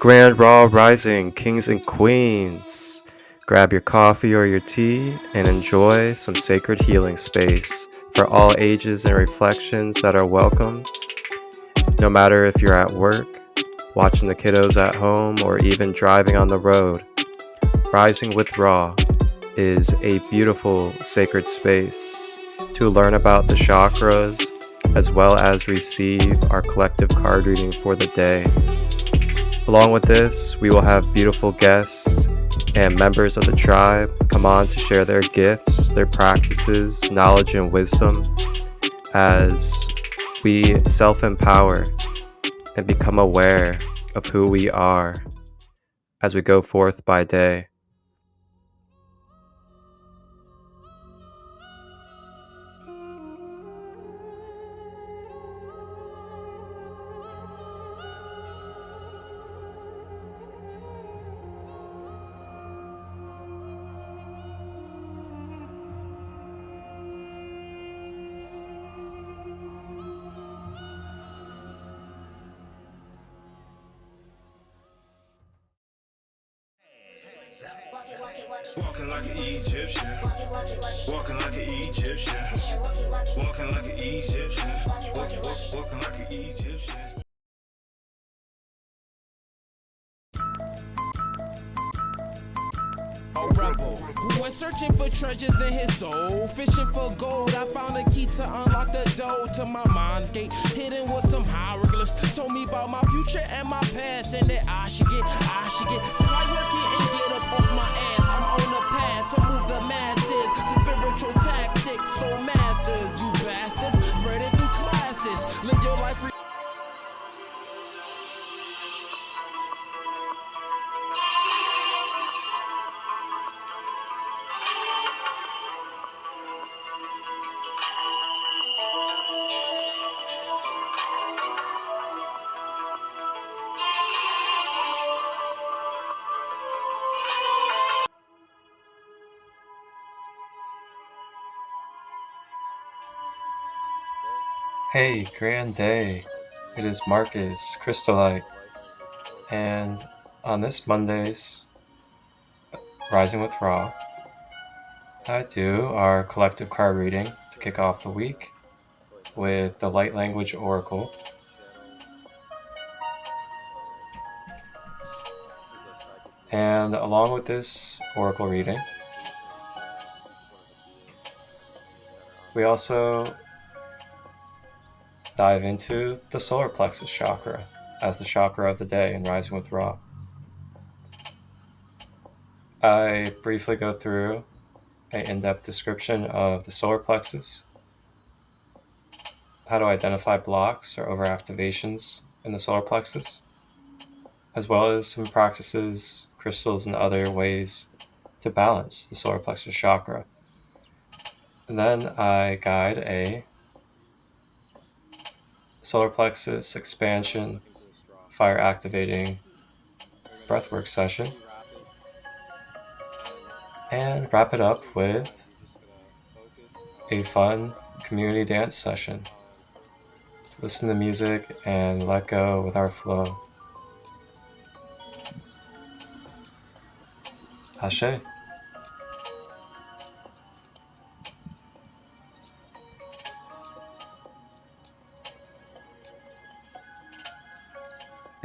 Grand Raw Rising, kings and queens. Grab your coffee or your tea and enjoy some sacred healing space for all ages and reflections that are welcomed. No matter if you're at work, watching the kiddos at home, or even driving on the road, Rising with Raw is a beautiful sacred space to learn about the chakras as well as receive our collective card reading for the day. Along with this, we will have beautiful guests and members of the tribe come on to share their gifts, their practices, knowledge, and wisdom as we self-empower and become aware of who we are as we go forth by day. Walking like an Egyptian. Walking like an Egyptian. Walking like an Egyptian. Walking like an Egyptian. A rebel who went searching for treasures in his soul, fishing for gold. I found a key to unlock the door to my mind's gate, hidden with some hieroglyphs. Told me about my future and my past, and that I should get. Till I work it and get up off my ass. I'm on the path to move the masses to spiritual tactics. So masters, you bastards, ready to do classes. Live your life. Hey, grand day. It is Marcus, Christolight, and on this Monday's Rising with Raw, I do our collective card reading to kick off the week with the Light Language Oracle. And along with this Oracle reading, we also dive into the Solar Plexus Chakra as the chakra of the day in Rising with Ra. I briefly go through an in-depth description of the solar plexus, how to identify blocks or overactivations in the solar plexus, as well as some practices, crystals, and other ways to balance the solar plexus chakra. And then I guide a solar plexus expansion, fire activating breathwork session, and wrap it up with a fun community dance session to listen to music and let go with our flow. Ashe.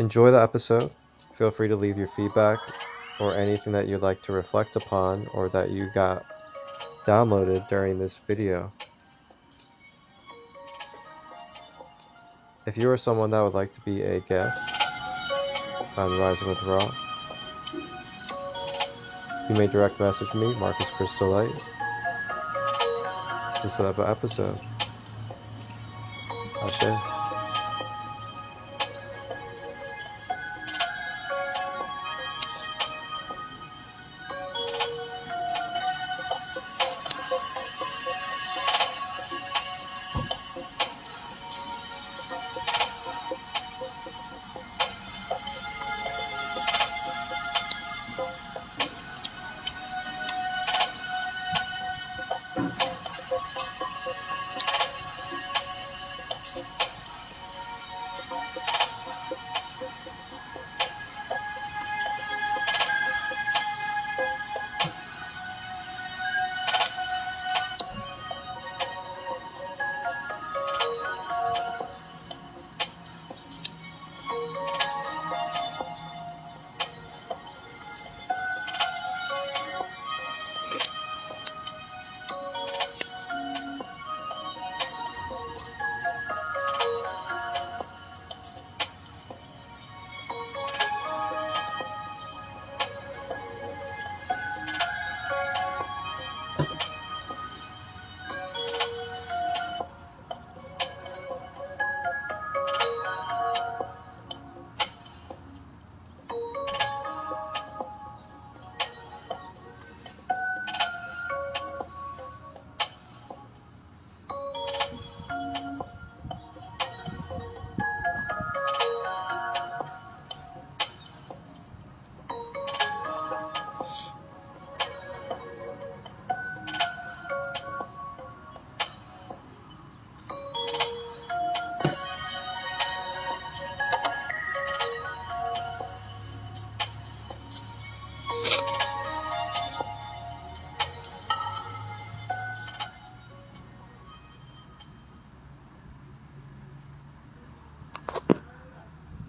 Enjoy the episode. Feel free to leave your feedback or anything that you'd like to reflect upon or that you got downloaded during this video. If you are someone that would like to be a guest on Rising with Raw, you may direct message me, Marcus Christolight, to set up an episode. Ashe.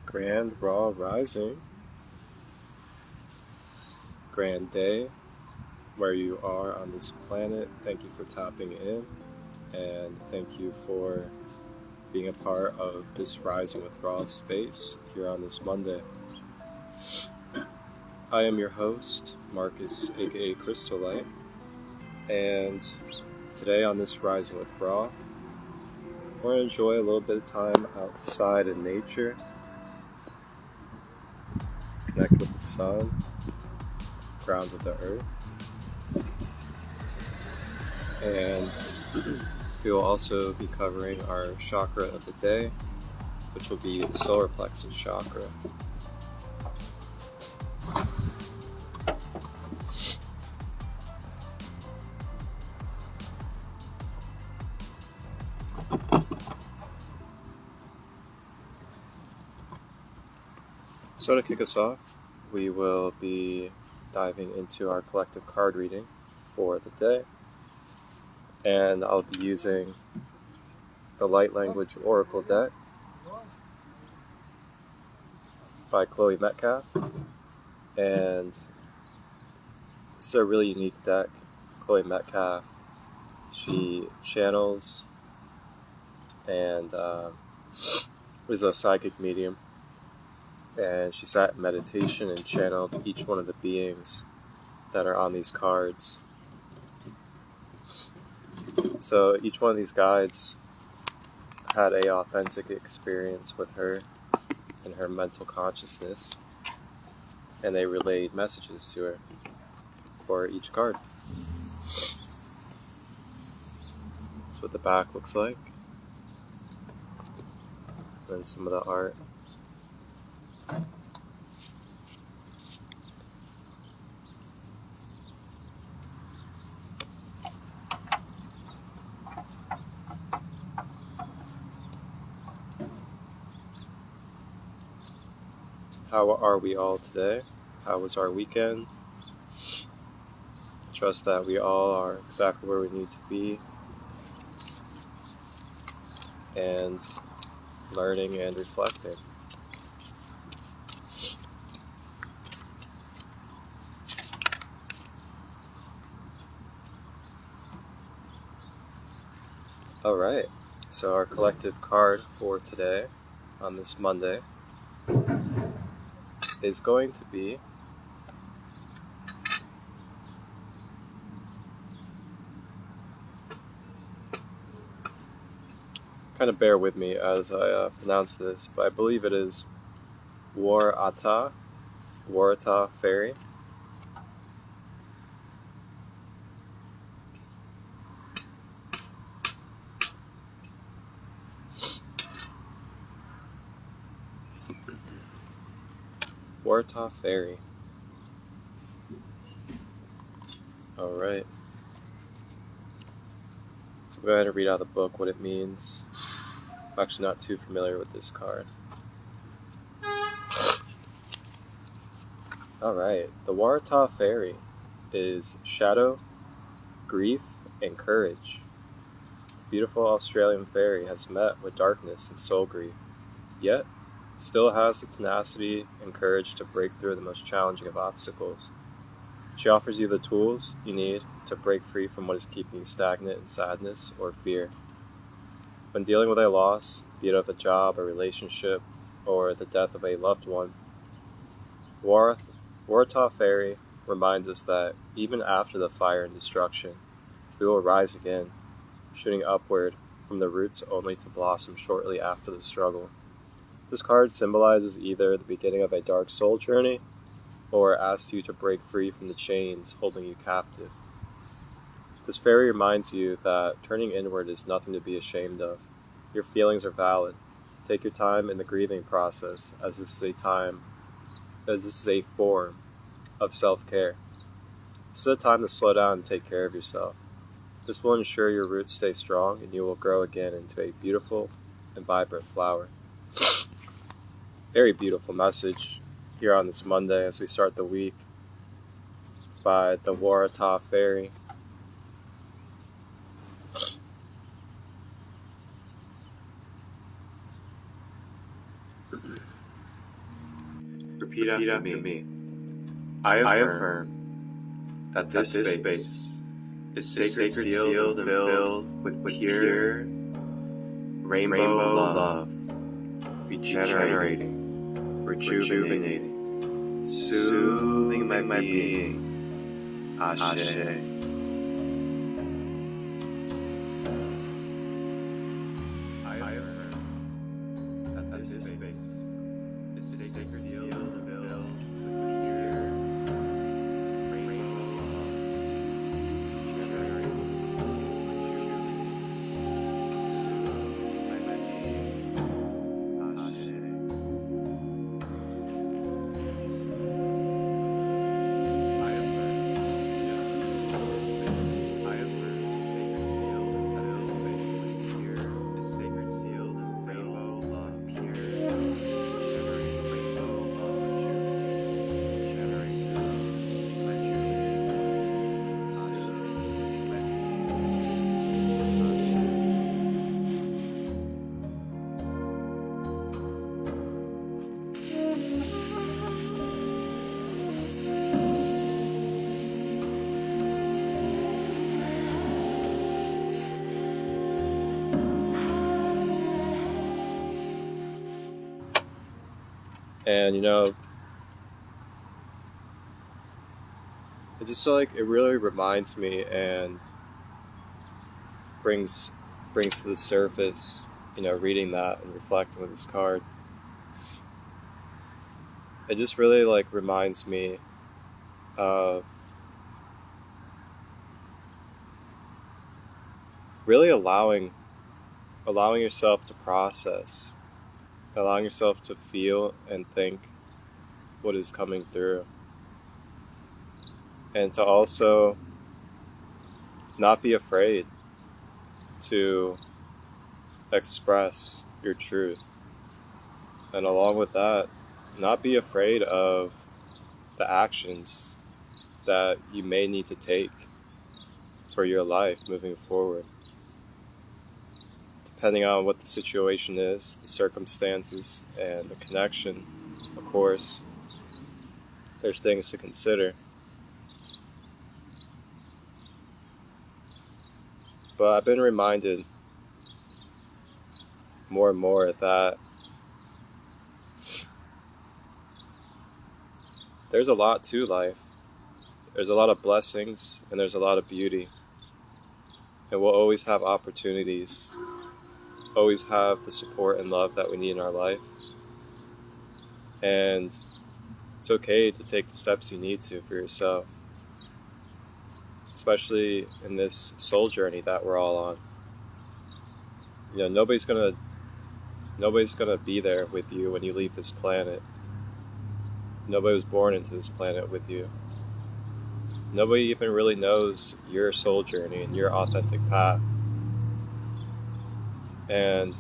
Grand Raw Rising, grand day, where you are on this planet. Thank you for tapping in, and thank you for being a part of this Rising with Raw space here on this Monday. I am your host, Marcus, aka Christolight, and today on this Rising with Raw, we're going to enjoy a little bit of time outside in nature, connect with the sun, ground with the earth, and we will also be covering our chakra of the day, which will be the Solar Plexus Chakra. So to kick us off, we will be diving into our collective card reading for the day, and I'll be using the Light Language Oracle deck by Chloe Metcalf, and it's a really unique deck. Chloe Metcalf, she channels and is a psychic medium, and she sat in meditation and channeled each one of the beings that are on these cards. So each one of these guides had a authentic experience with her and her mental consciousness, and they relayed messages to her for each card. That's what the back looks like, and some of the art. How are we all today? How was our weekend? I trust that we all are exactly where we need to be, and learning and reflecting. Alright, so our collective card for today, on this Monday, is going to be kind of bear with me as I pronounce this, but I believe it is Waratah Fairy. Waratah Fairy. Alright. So go ahead and read out the book, what it means. I'm actually not too familiar with this card. Alright, the Waratah Fairy is shadow, grief, and courage. The beautiful Australian fairy has met with darkness and soul grief, yet still has the tenacity and courage to break through the most challenging of obstacles. She offers you the tools you need to break free from what is keeping you stagnant in sadness or fear. When dealing with a loss, be it of a job, a relationship, or the death of a loved one, Waratah Fairy reminds us that even after the fire and destruction, we will rise again, shooting upward from the roots only to blossom shortly after the struggle. This card symbolizes either the beginning of a dark soul journey, or asks you to break free from the chains holding you captive. This fairy reminds you that turning inward is nothing to be ashamed of. Your feelings are valid. Take your time in the grieving process, as this is a form of self-care. This is a time to slow down and take care of yourself. This will ensure your roots stay strong and you will grow again into a beautiful and vibrant flower. Very beautiful message here on this Monday as we start the week by the Waratah Fairy. Repeat after me. I affirm that this space is sacred, sealed, and filled with pure rainbow love, regenerating, rejuvenating, soothing my being. Ashe. I affirm that this space is sacred, sealed, and filled with pure rainbow love, regenerating, rejuvenating, soothing my being. Ashe. I affirm that this space, I affirm is sacred, sealed, and that this space here is sacred, sealed, and rainbow love, pure, regenerating rainbow love, regenerating, rejuvenating, soothing my And it just it really reminds me and brings to the surface, reading that and reflecting with this card. It just really reminds me of really allowing yourself to process, allowing yourself to feel and think what is coming through, and to also not be afraid to express your truth, and along with that, not be afraid of the actions that you may need to take for your life moving forward. Depending on what the situation is, the circumstances, and the connection, of course, there's things to consider. But I've been reminded more and more that there's a lot to life. There's a lot of blessings and there's a lot of beauty. And we'll always have opportunities, always have the support and love that we need in our life. And it's okay to take the steps you need to for yourself, especially in this soul journey that we're all on. Nobody's gonna be there with you when you leave this planet. Nobody was born into this planet with you. Nobody even really knows your soul journey and your authentic path. And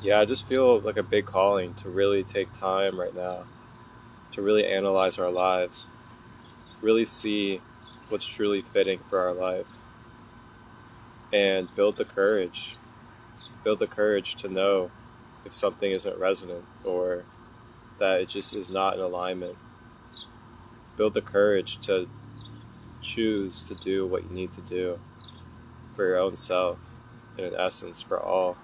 yeah, I just feel like a big calling to really take time right now to really analyze our lives, really see what's truly fitting for our life, and build the courage to know if something isn't resonant or that it just is not in alignment. Build the courage to choose to do what you need to do for your own self and in essence for all.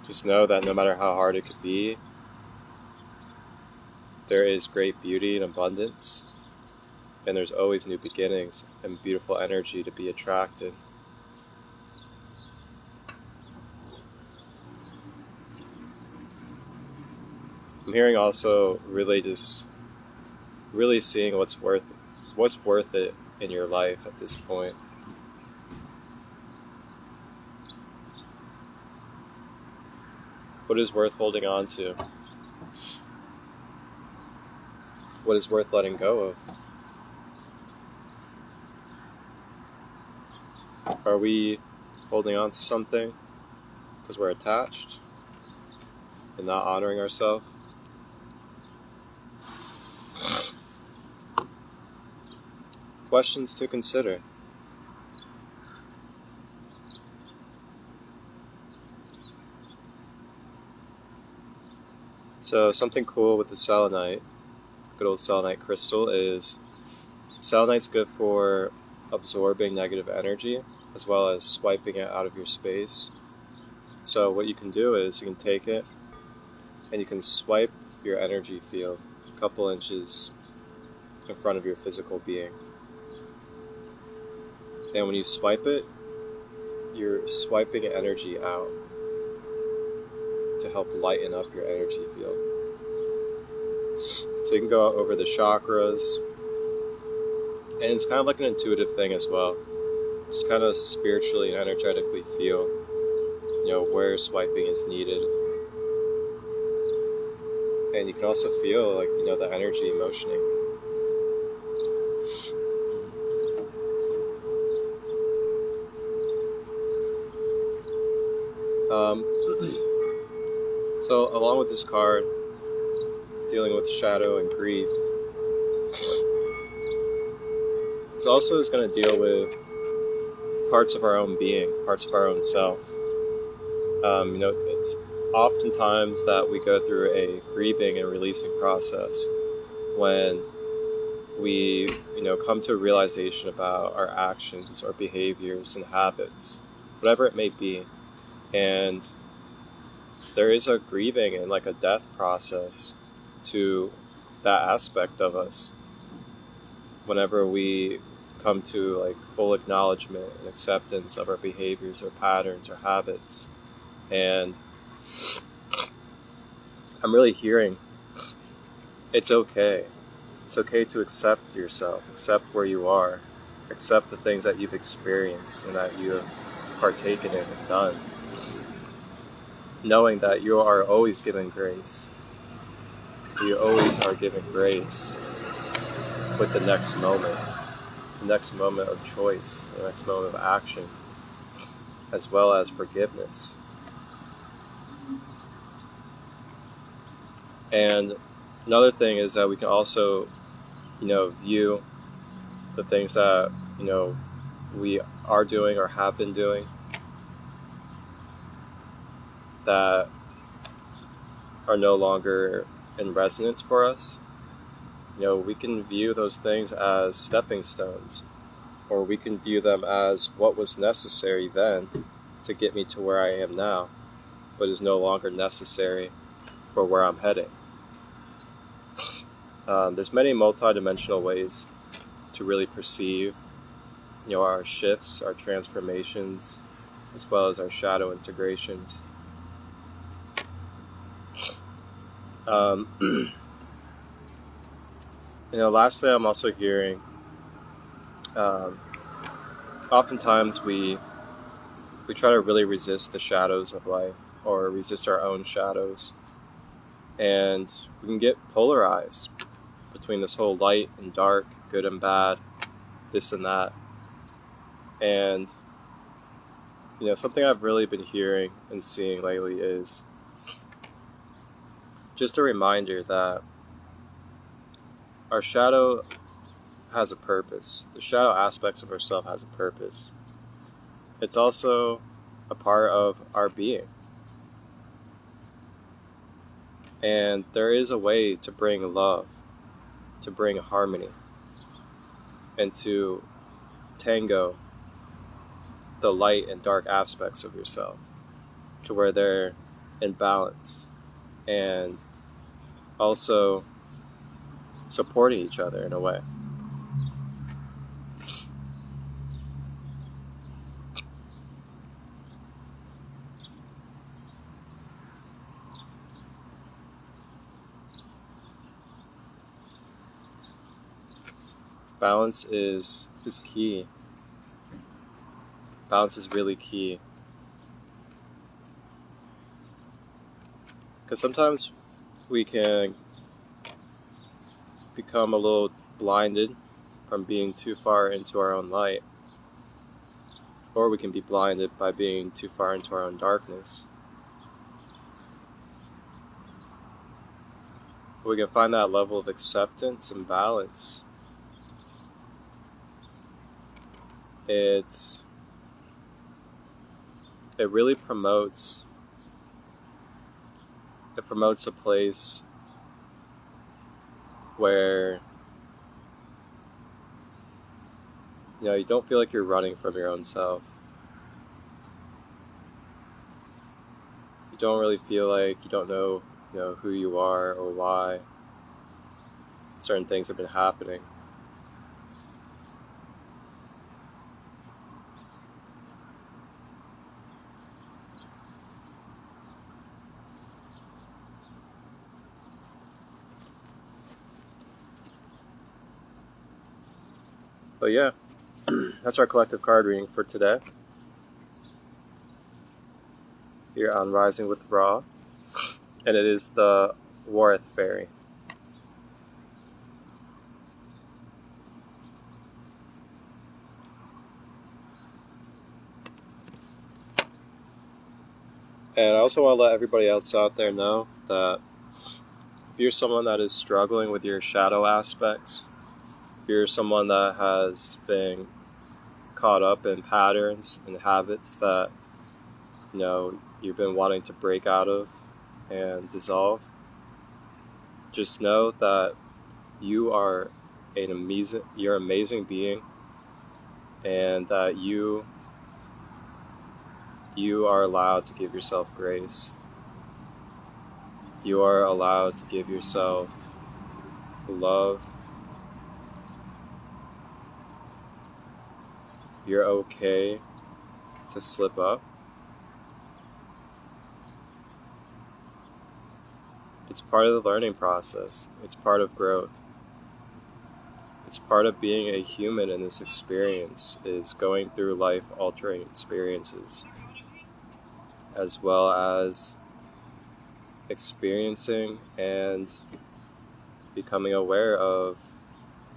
Just know that no matter how hard it could be, there is great beauty and abundance, and there's always new beginnings and beautiful energy to be attracted. I'm hearing also really seeing what's worth it in your life at this point. What is worth holding on to? What is worth letting go of? Are we holding on to something because we're attached and not honoring ourselves? Questions to consider. So something cool with the selenite, good old selenite crystal, is selenite's good for absorbing negative energy as well as swiping it out of your space. So what you can do is you can take it and you can swipe your energy field a couple inches in front of your physical being. And when you swipe it, you're swiping energy out to help lighten up your energy field. So you can go over the chakras, and it's kind of like an intuitive thing as well. Just kind of spiritually and energetically feel, where swiping is needed. And you can also feel the energy motioning. So along with this card, dealing with shadow and grief, it's also is going to deal with parts of our own being, parts of our own self. It's oftentimes that we go through a grieving and releasing process when we, come to a realization about our actions, our behaviors, and habits, whatever it may be. And there is a grieving and a death process to that aspect of us whenever we come to full acknowledgement and acceptance of our behaviors or patterns or habits. And I'm really hearing it's okay. It's okay to accept yourself, accept where you are, accept the things that you've experienced and that you have partaken in and done. Knowing that you are always given grace. You always are given grace with the next moment of choice, the next moment of action, as well as forgiveness. And another thing is that we can also, view the things that, we are doing or have been doing that are no longer in resonance for us. We can view those things as stepping stones, or we can view them as what was necessary then to get me to where I am now, but is no longer necessary for where I'm heading. There's many multidimensional ways to really perceive, our shifts, our transformations, as well as our shadow integrations. Lastly, I'm also hearing, oftentimes we try to really resist the shadows of life, or resist our own shadows, and we can get polarized between this whole light and dark, good and bad, this and that. And something I've really been hearing and seeing lately is just a reminder that our shadow has a purpose. The shadow aspects of ourselves has a purpose. It's also a part of our being. And there is a way to bring love, to bring harmony, and to tango the light and dark aspects of yourself to where they're in balance and also supporting each other in a way. Balance is key. Balance is really key. Because sometimes we can become a little blinded from being too far into our own light. Or we can be blinded by being too far into our own darkness. We can find that level of acceptance and balance. It really promotes It promotes a place where you don't feel like you're running from your own self. You don't really feel like you don't know who you are or why certain things have been happening. But yeah, that's our collective card reading for today. Here on Rising with Ra. And it is the Wareth Fairy. And I also want to let everybody else out there know that if you're someone that is struggling with your shadow aspects, if you're someone that has been caught up in patterns and habits that you've been wanting to break out of and dissolve, just know that you are you're an amazing being, and that you are allowed to give yourself grace. You are allowed to give yourself love. You're okay to slip up. It's part of the learning process. It's part of growth. It's part of being a human in this experience, is going through life-altering experiences, as well as experiencing and becoming aware of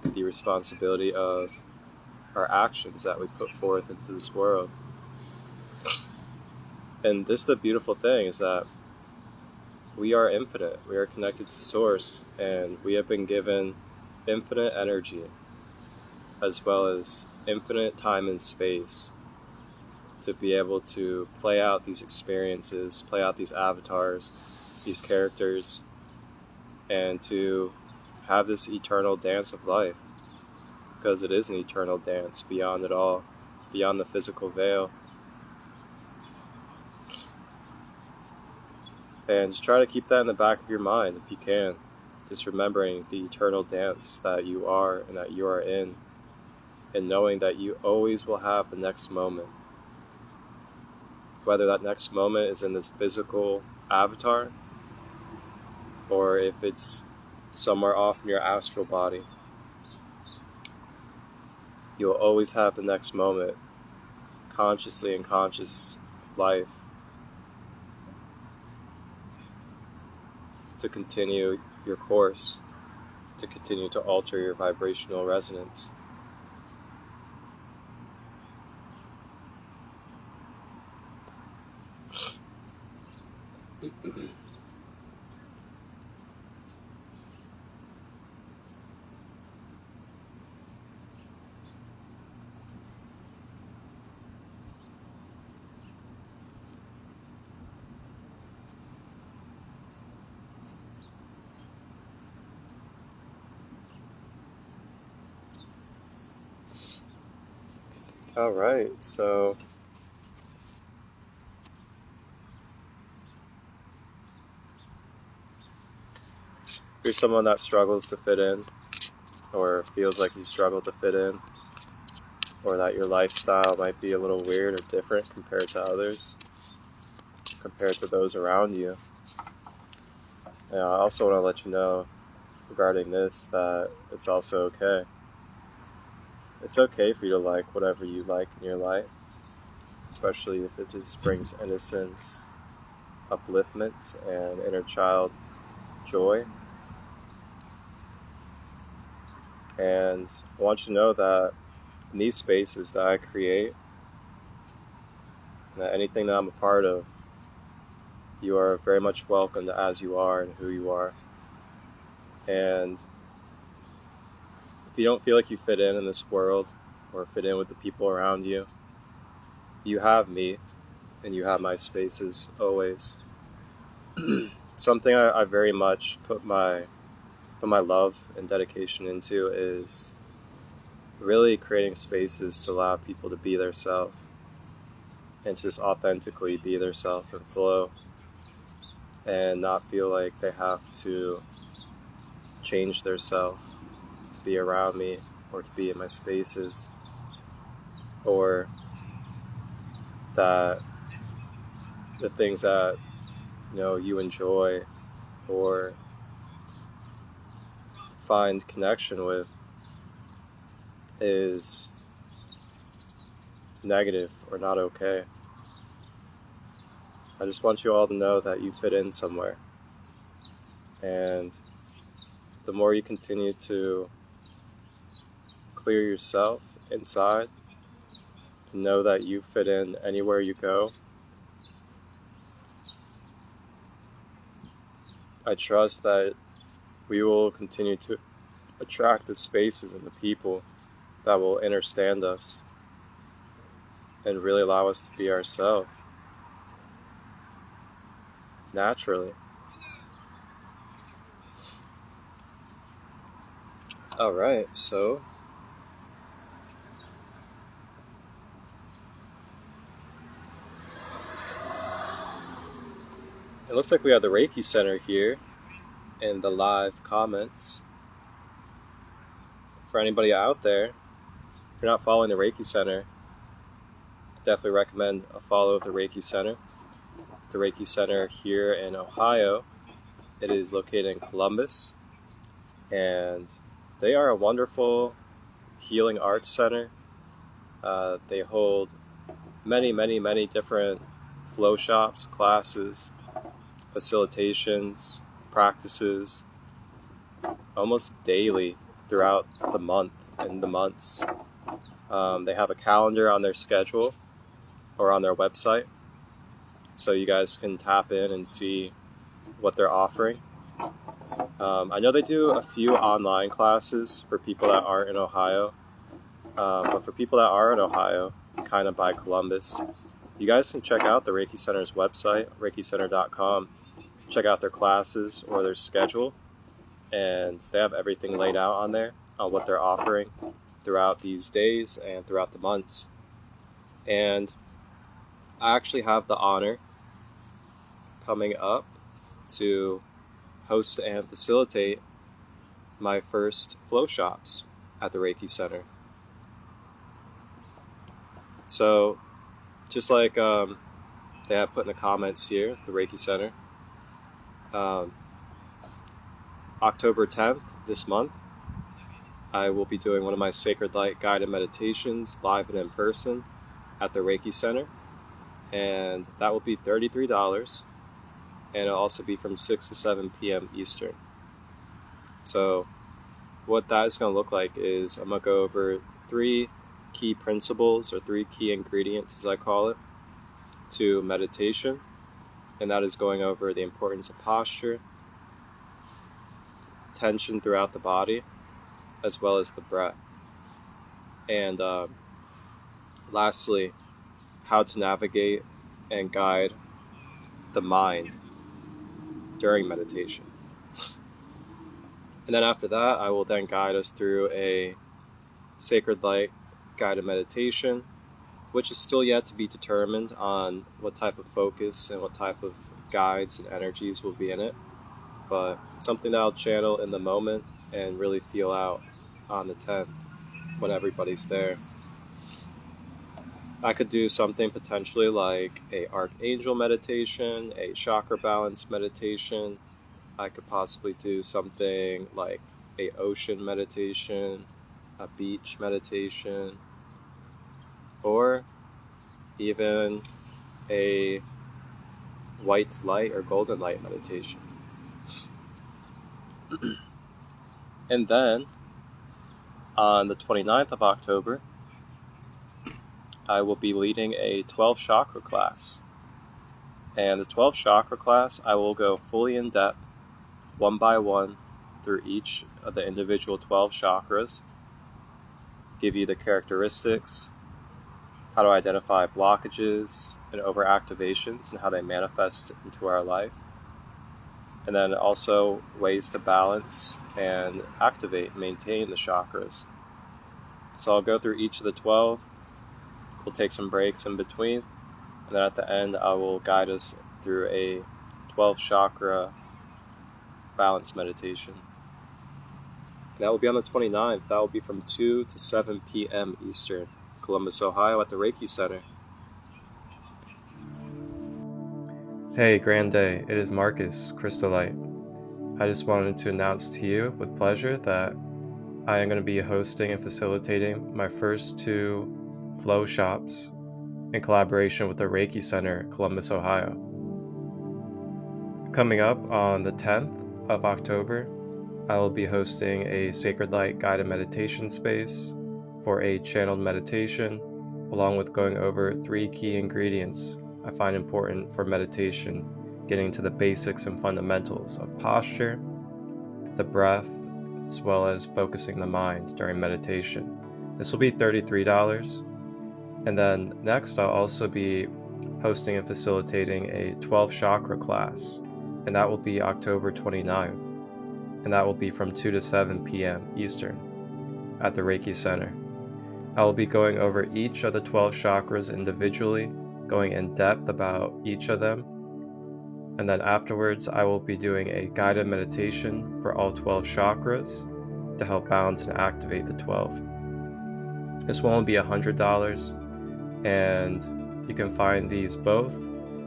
the responsibility of our actions that we put forth into this world. And this is the beautiful thing, is that we are infinite. We are connected to Source, and we have been given infinite energy, as well as infinite time and space, to be able to play out these experiences, play out these avatars, these characters, and to have this eternal dance of life, because it is an eternal dance beyond it all, beyond the physical veil. And just try to keep that in the back of your mind if you can, just remembering the eternal dance that you are and that you are in, and knowing that you always will have the next moment. Whether that next moment is in this physical avatar, or if it's somewhere off in your astral body, you'll always have the next moment, consciously in conscious life, to continue your course, to continue to alter your vibrational resonance. Alright, so if you're someone that struggles to fit in, or feels like you struggle to fit in, or that your lifestyle might be a little weird or different compared to others, compared to those around you, I also want to let you know regarding this that it's also okay. It's okay for you to like whatever you like in your life, especially if it just brings innocence, upliftment, and inner child joy. And I want you to know that in these spaces that I create, that anything that I'm a part of, you are very much welcomed as you are and who you are. And if you don't feel like you fit in this world, or fit in with the people around you, you have me, and you have my spaces always. something I very much put my love and dedication into is really creating spaces to allow people to be their self and just authentically be their self and flow, and not feel like they have to change their self to be around me or to be in my spaces, or that the things that you enjoy or find connection with is negative or not okay. I just want you all to know that you fit in somewhere, and the more you continue to clear yourself inside and know that you fit in anywhere you go, I trust that we will continue to attract the spaces and the people that will understand us and really allow us to be ourselves naturally. Alright, so it looks like we have the Reiki Center here in the live comments. For anybody out there, if you're not following the Reiki Center, I definitely recommend a follow of the Reiki Center. The Reiki Center here in Ohio, it is located in Columbus, and they are a wonderful healing arts center. They hold many different flow shops, classes, facilitations, practices, almost daily throughout the month and the months. They have a calendar on their schedule or on their website, so you guys can tap in and see what they're offering. I know they do a few online classes for people that aren't in Ohio, but for people that are in Ohio, kind of by Columbus, you guys can check out the Reiki Center's website, reikicenter.com. Check out their classes or their schedule, and they have everything laid out on there on what they're offering throughout these days and throughout the months. And I actually have the honor coming up to host and facilitate my first flow shops at the Reiki Center. So just like they have put in the comments here, the Reiki Center, October 10th, this month, I will be doing one of my Sacred Light guided meditations live and in person at the Reiki Center, and that will be $33, and it'll also be from 6 to 7 p.m. Eastern. So what that is going to look like is I'm going to go over 3 key principles, or 3 key ingredients as I call it, to meditation, and that is going over the importance of posture, tension throughout the body, as well as the breath, and lastly, how to navigate and guide the mind during meditation. And then after that, I will then guide us through a Sacred Light guided meditation, which is still yet to be determined on what type of focus and what type of guides and energies will be in it, but it's something that I'll channel in the moment and really feel out on the 10th when everybody's there. I could do something potentially like a archangel meditation, a chakra balance meditation. I could possibly do something like a ocean meditation, a beach meditation, or even a white light or golden light meditation. And then on the 29th of October, I will be leading a 12 chakra class. And the 12 chakra class, I will go fully in depth, one by one, through each of the individual 12 chakras, give you the characteristics, how to identify blockages and overactivations and how they manifest into our life, and then also ways to balance and activate, maintain the chakras. So I'll go through each of the 12. We'll take some breaks in between, and then at the end I will guide us through a 12 chakra balance meditation. That will be on the 29th. That will be from 2 to 7 p.m. Eastern, Columbus, Ohio, at the Reiki Center. Hey, Grand Day. It is Marcus, Christolight. I just wanted to announce to you with pleasure that I am going to be hosting and facilitating my first 2 flow shops in collaboration with the Reiki Center, Columbus, Ohio. Coming up on the 10th of October, I will be hosting a Sacred Light guided meditation space for a channeled meditation, along with going over 3 key ingredients I find important for meditation, getting to the basics and fundamentals of posture, the breath, as well as focusing the mind during meditation. This will be $33. And then next I'll also be hosting and facilitating a 12 chakra class, and that will be October 29th. And that will be from 2 to 7 p.m. Eastern at the Reiki Center. I will be going over each of the 12 chakras individually, going in depth about each of them. And then afterwards, I will be doing a guided meditation for all 12 chakras to help balance and activate the 12. This one will be $100, and you can find these both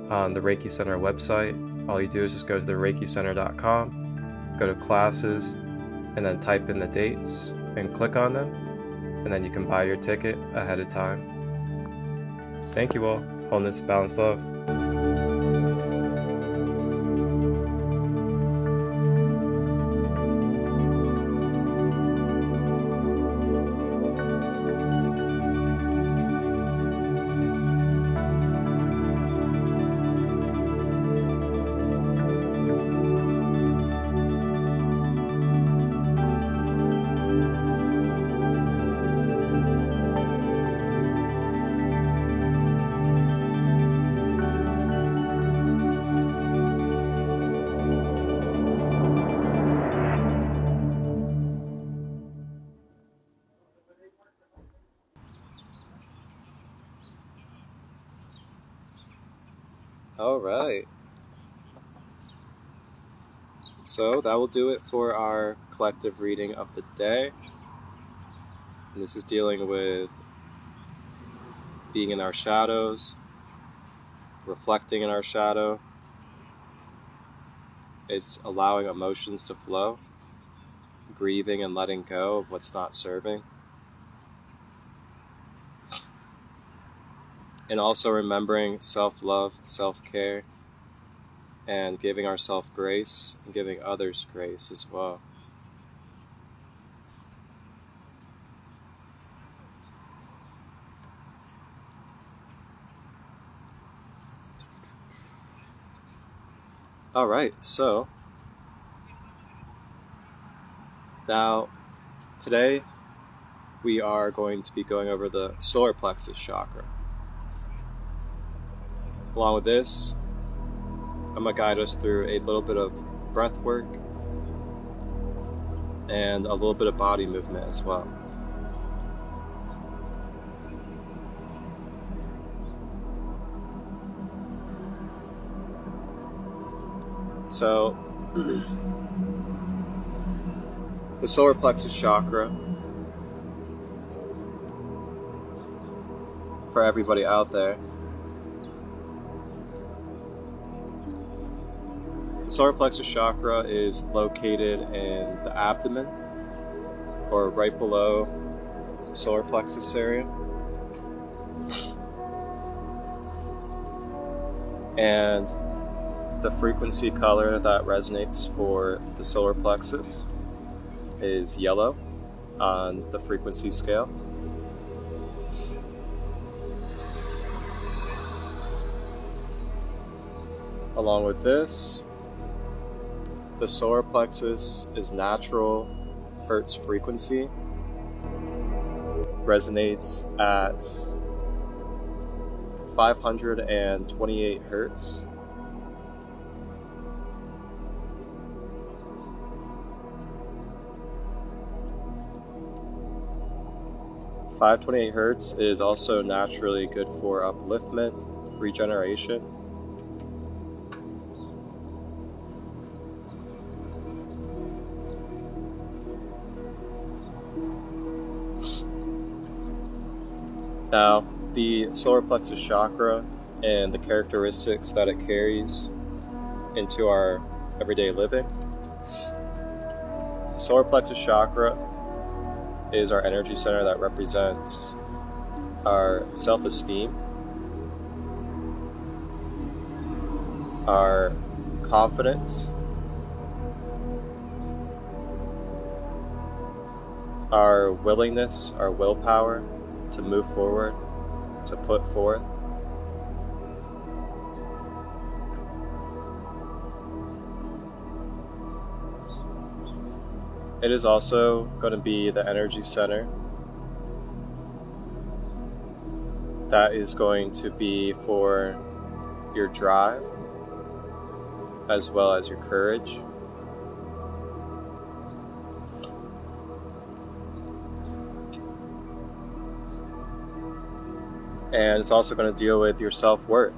on the Reiki Center website. All you do is just go to the reikicenter.com, go to classes, and then type in the dates and click on them, and then you can buy your ticket ahead of time. Thank you all. Wholeness, balance, love. All right. So that will do it for our collective reading of the day. And this is dealing with being in our shadows, reflecting in our shadow. It's allowing emotions to flow, grieving and letting go of what's not serving. And also remembering self-love, self-care, and giving ourselves grace and giving others grace as well. All right, so now today we are going to be going over the Solar Plexus Chakra. Along with this, I'm going to guide us through a little bit of breath work and a little bit of body movement as well. So, the Solar Plexus Chakra, for everybody out there, the Solar Plexus Chakra is located in the abdomen, or right below the solar plexus area. And the frequency color that resonates for the solar plexus is yellow on the frequency scale. Along with this, the solar plexus is natural hertz frequency, resonates at 528 hertz. 528 hertz is also naturally good for upliftment, regeneration. Now, the solar plexus chakra and the characteristics that it carries into our everyday living. The solar plexus chakra is our energy center that represents our self-esteem, our confidence, our willingness, our willpower to move forward, to put forth. It is also going to be the energy center that is going to be for your drive as well as your courage. And it's also going to deal with your self-worth.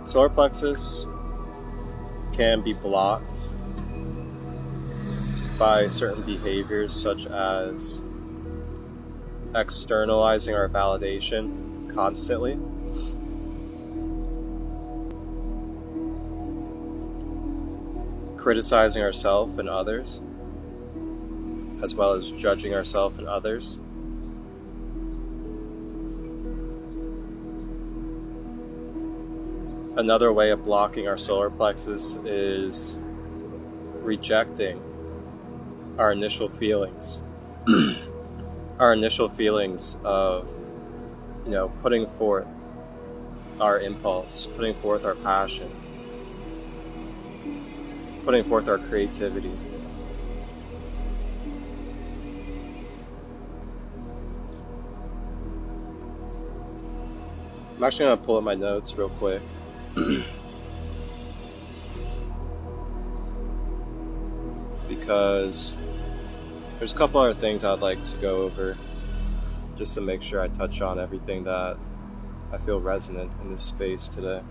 Solar plexus can be blocked by certain behaviors such as externalizing our validation constantly, criticizing ourselves and others, as well as judging ourselves and others. Another way of blocking our solar plexus is rejecting our initial feelings. Our initial feelings of, putting forth our impulse, putting forth our passion, putting forth our creativity. I'm actually going to pull up my notes real quick. Because there's a couple other things I'd like to go over just to make sure I touch on everything that I feel resonant in this space today.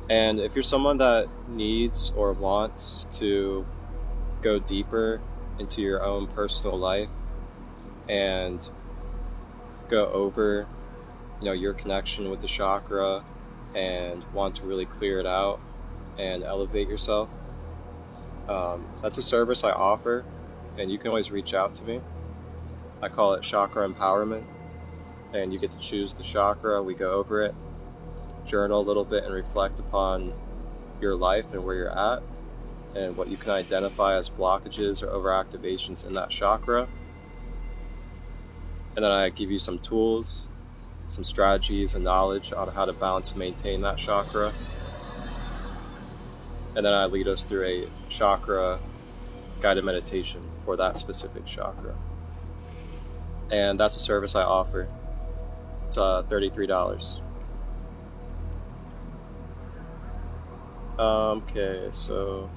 And if you're someone that needs or wants to go deeper into your own personal life and go over your connection with the chakra and want to really clear it out and elevate yourself, that's a service I offer, and you can always reach out to me. I call it chakra empowerment, and you get to choose the chakra. We go over it, journal a little bit, and reflect upon your life and where you're at and what you can identify as blockages or overactivations in that chakra. And then I give you some tools, some strategies and knowledge on how to balance and maintain that chakra. And then I lead us through a chakra guided meditation for that specific chakra. And that's a service I offer. It's $33. Okay, so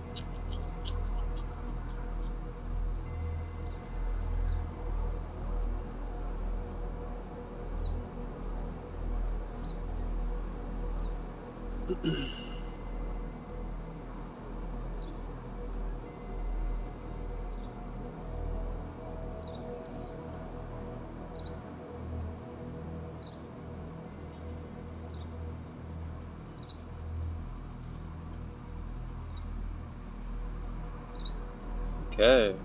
okay.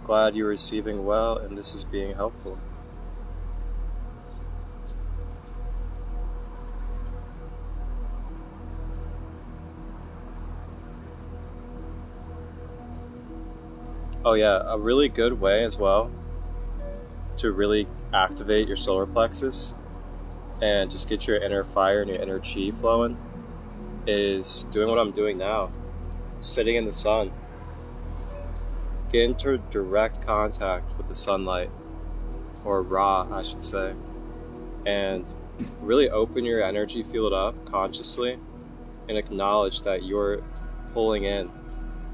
Glad you're receiving well and this is being helpful. Oh yeah, a really good way as well to really activate your solar plexus and just get your inner fire and your inner chi flowing is doing what I'm doing now, sitting in the sun. Get into direct contact with the sunlight, or Ra, I should say, and really open your energy field up consciously and acknowledge that you're pulling in,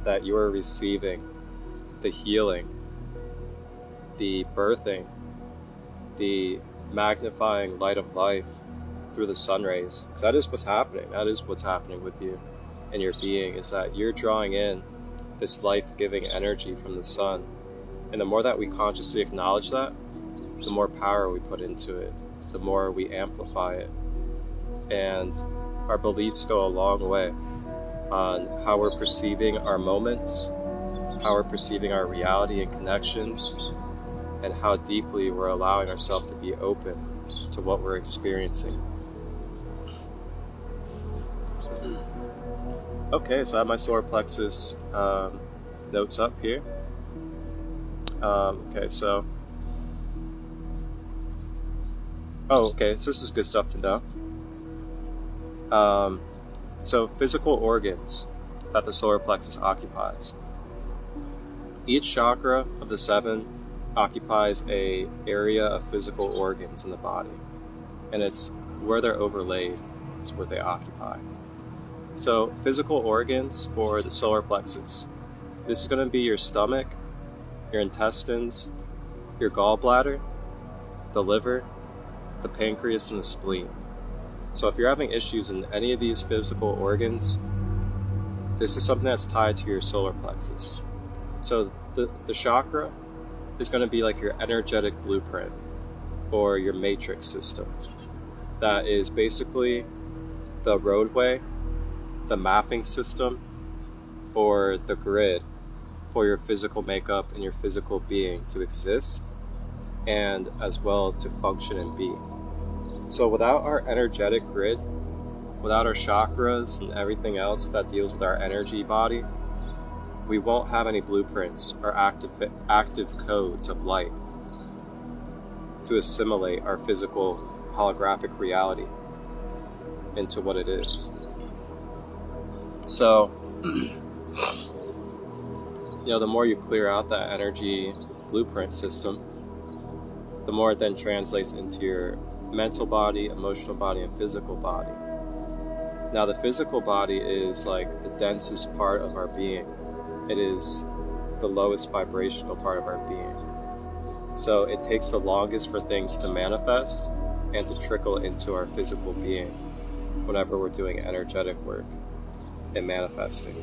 that you're receiving the healing, the birthing, the magnifying light of life through the sun rays. Because that is what's happening. That is what's happening with you and your being, is that you're drawing in this life-giving energy from the sun. And the more that we consciously acknowledge that, the more power we put into it, the more we amplify it. And our beliefs go a long way on how we're perceiving our moments, how we're perceiving our reality and connections, and how deeply we're allowing ourselves to be open to what we're experiencing. Okay, so I have my solar plexus notes up here. So this is good stuff to know. So physical organs that the solar plexus occupies. Each chakra of the 7 occupies a area of physical organs in the body, and it's where they're overlaid, it's where they occupy. So physical organs for the solar plexus, this is going to be your stomach, your intestines, your gallbladder, the liver, the pancreas, and the spleen. So if you're having issues in any of these physical organs, this is something that's tied to your solar plexus. So the chakra is going to be like your energetic blueprint, or your matrix system. That is basically the roadway, the mapping system, or the grid for your physical makeup and your physical being to exist, and as well to function and be. So without our energetic grid, without our chakras and everything else that deals with our energy body, we won't have any blueprints or active codes of light to assimilate our physical holographic reality into what it is. So, the more you clear out that energy blueprint system, the more it then translates into your mental body, emotional body, and physical body. Now, the physical body is like the densest part of our being. It is the lowest vibrational part of our being. So it takes the longest for things to manifest and to trickle into our physical being whenever we're doing energetic work and manifesting.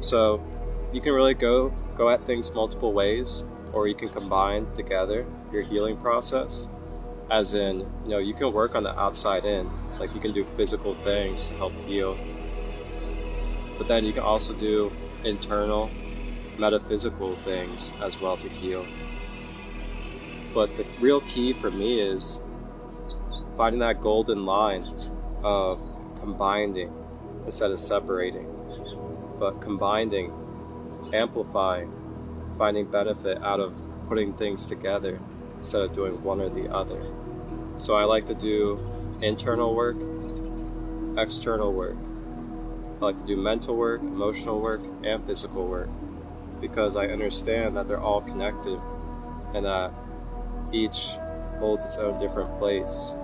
So you can really go at things multiple ways, or you can combine together your healing process. As in, you can work on the outside in, like you can do physical things to help heal. But then you can also do internal, metaphysical things as well to heal. But the real key for me is finding that golden line of combining instead of separating, but combining, amplifying, finding benefit out of putting things together instead of doing one or the other. So I like to do internal work, external work. I like to do mental work, emotional work, and physical work, because I understand that they're all connected and that each holds its own different place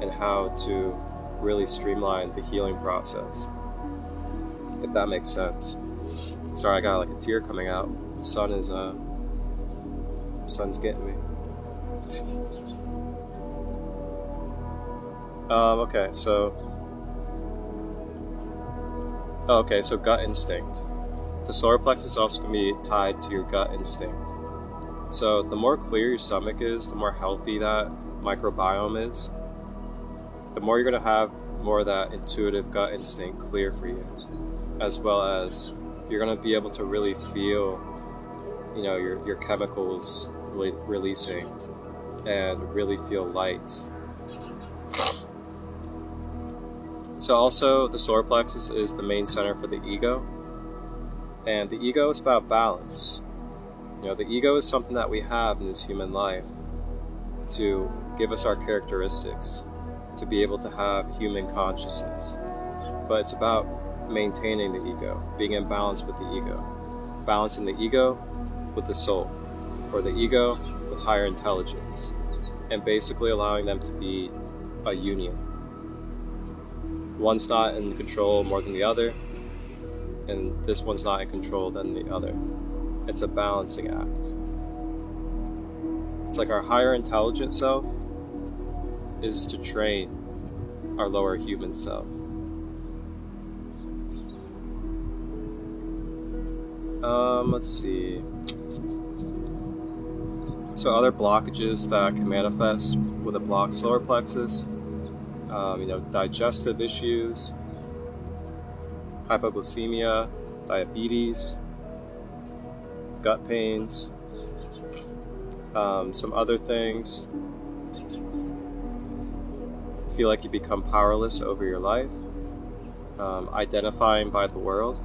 in how to really streamline the healing process, if that makes sense. Sorry, I got like a tear coming out. The sun's getting me. So gut instinct. The solar plexus also can be tied to your gut instinct. So the more clear your stomach is, the more healthy that microbiome is, the more you're going to have more of that intuitive gut instinct clear for you, as well as you're going to be able to really feel, your chemicals really releasing and really feel light. So also, the solar plexus is the main center for the ego, and the ego is about balance. The ego is something that we have in this human life to give us our characteristics, to be able to have human consciousness. But it's about maintaining the ego, being in balance with the ego, balancing the ego with the soul, or the ego with higher intelligence, and basically allowing them to be a union. One's not in control more than the other, and this one's not in control than the other. It's a balancing act. It's like our higher intelligent self is to train our lower human self. Let's see. So other blockages that can manifest with a blocked solar plexus, digestive issues, hypoglycemia, diabetes, gut pains, some other things. Feel like you become powerless over your life, identifying by the world,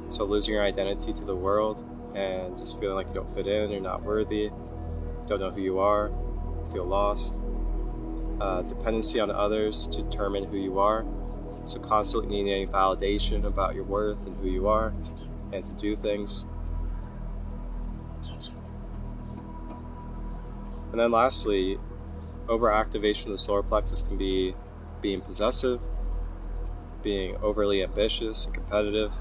so losing your identity to the world and just feeling like you don't fit in, you're not worthy, don't know who you are, feel lost. Dependency on others to determine who you are, so constantly needing validation about your worth and who you are and to do things. And then lastly, overactivation of the solar plexus can be being possessive, being overly ambitious and competitive,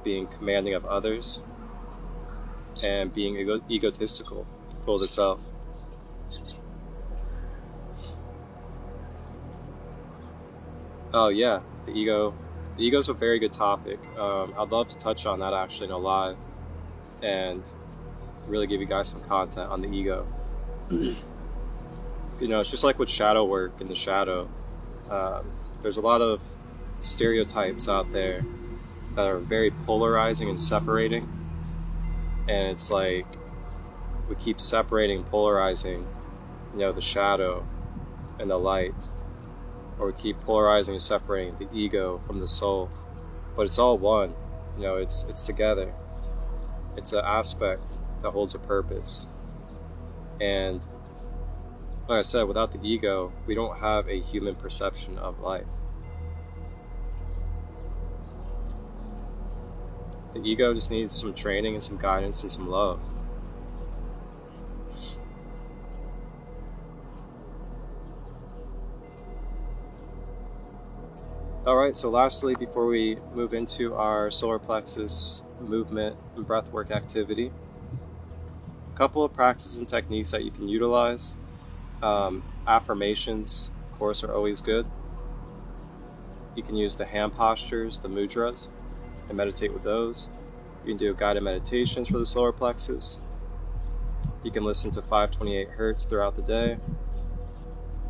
being commanding of others, and being egotistical, full of the self. Oh yeah, the ego. The ego is a very good topic. I'd love to touch on that actually in a live and really give you guys some content on the ego. It's just like with shadow work in the shadow. There's a lot of stereotypes out there that are very polarizing and separating. And it's like we keep separating, polarizing, the shadow and the light. Or we keep polarizing and separating the ego from the soul. But it's all one. It's together. It's an aspect that holds a purpose. And like I said, without the ego, we don't have a human perception of life. The ego just needs some training and some guidance and some love. Alright, so lastly, before we move into our solar plexus movement and breathwork activity, a couple of practices and techniques that you can utilize. Affirmations, of course, are always good. You can use the hand postures, the mudras, and meditate with those. You can do guided meditations for the solar plexus. You can listen to 528 hertz throughout the day.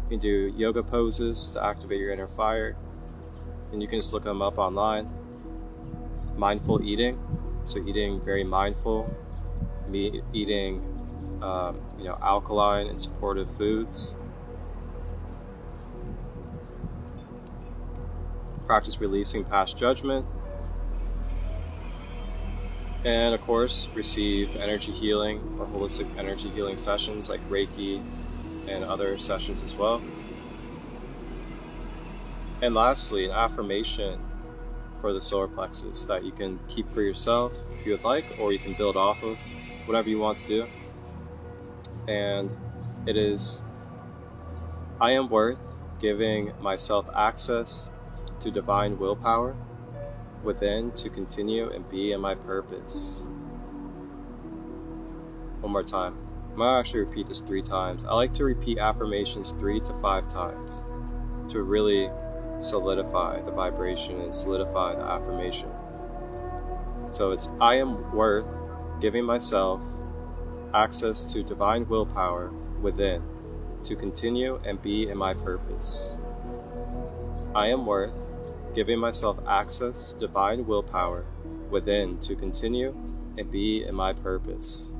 You can do yoga poses to activate your inner fire. And you can just look them up online. Mindful eating, so eating very mindful, eating alkaline and supportive foods. Practice releasing past judgment. And of course, receive energy healing or holistic energy healing sessions like Reiki and other sessions as well. And lastly, an affirmation for the solar plexus that you can keep for yourself if you would like, or you can build off of, whatever you want to do. And it is, I am worth giving myself access to divine willpower within to continue and be in my purpose. One more time. I'm going to actually repeat this 3 times. I like to repeat affirmations 3 to 5 times to really solidify the vibration and solidify the affirmation. So it's, I am worth giving myself access to divine willpower within to continue and be in my purpose. I am worth giving myself access to divine willpower within to continue and be in my purpose.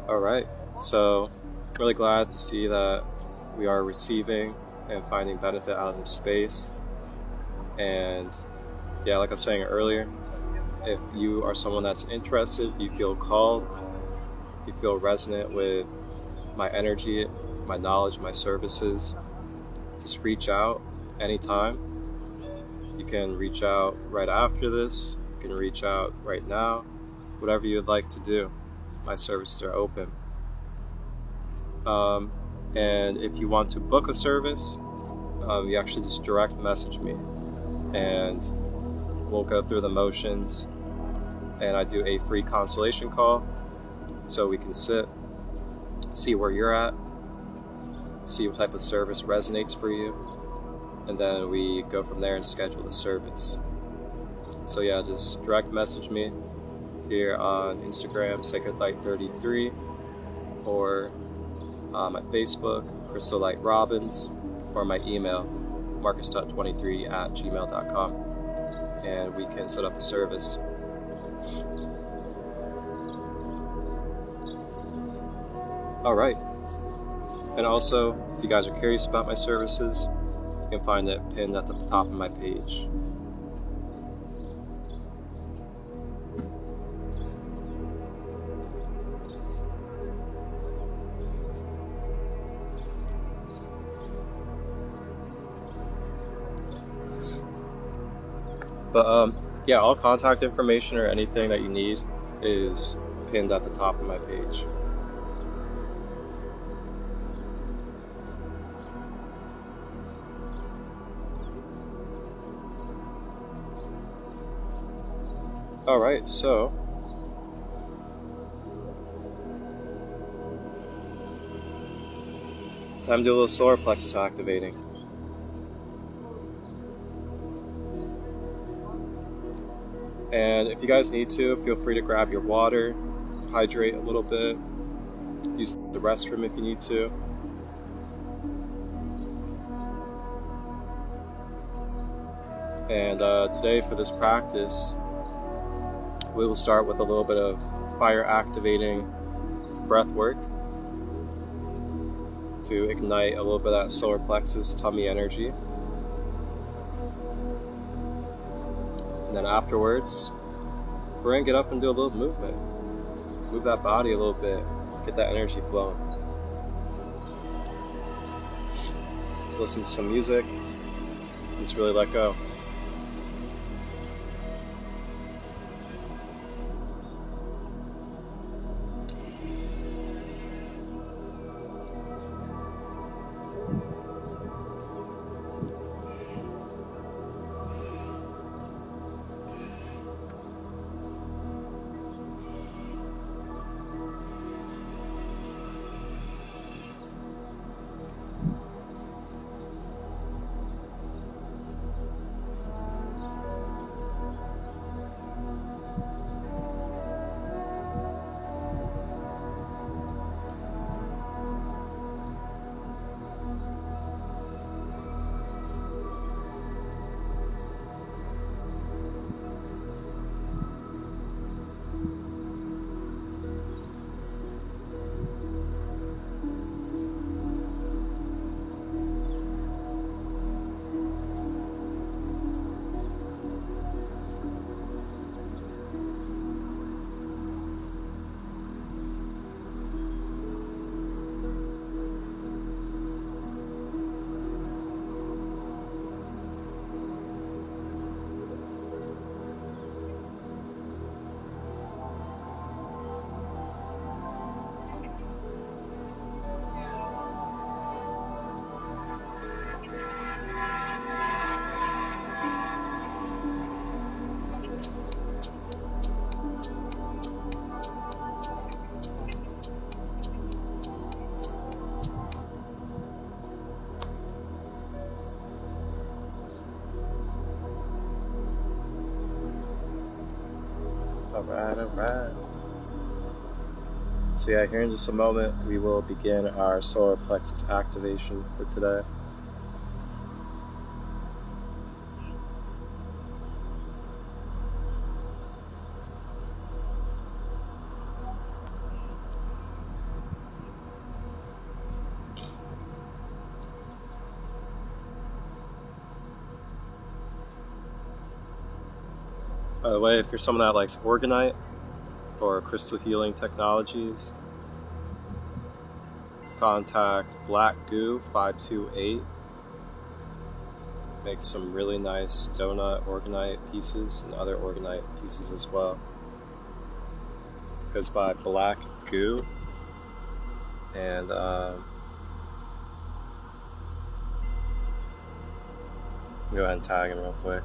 All right, so really glad to see that we are receiving and finding benefit out of this space. And yeah, like I was saying earlier, if you are someone that's interested, you feel called, you feel resonant with my energy, my knowledge, my services, just reach out anytime. You can reach out right after this, you can reach out right now, whatever you'd like to do. My services are open. And if you want to book a service, you actually just direct message me and we'll go through the motions, and I do a free consultation call so we can sit, see where you're at, see what type of service resonates for you, and then we go from there and schedule the service. So yeah, just direct message me here on Instagram, SacredLight33, or my Facebook, Christolight Robbins, or my email, marcus.23@gmail.com, and we can set up a service. All right. And also, if you guys are curious about my services, you can find it pinned at the top of my page. But yeah, all contact information or anything that you need is pinned at the top of my page. Alright, so time to do a little solar plexus activating. And if you guys need to, feel free to grab your water, hydrate a little bit, use the restroom if you need to. And today for this practice, we will start with a little bit of fire activating breath work to ignite a little bit of that solar plexus tummy energy. And then afterwards, we're going to get up and do a little movement. Move that body a little bit, get that energy flowing. Listen to some music, just really let go. Alright. So yeah, here in just a moment, we will begin our solar plexus activation for today. By the way, if you're someone that likes Organite or crystal healing technologies, contact Black Goo 528. Make some really nice donut Organite pieces and other Organite pieces as well. It goes by Black Goo. And go ahead and tag him real quick.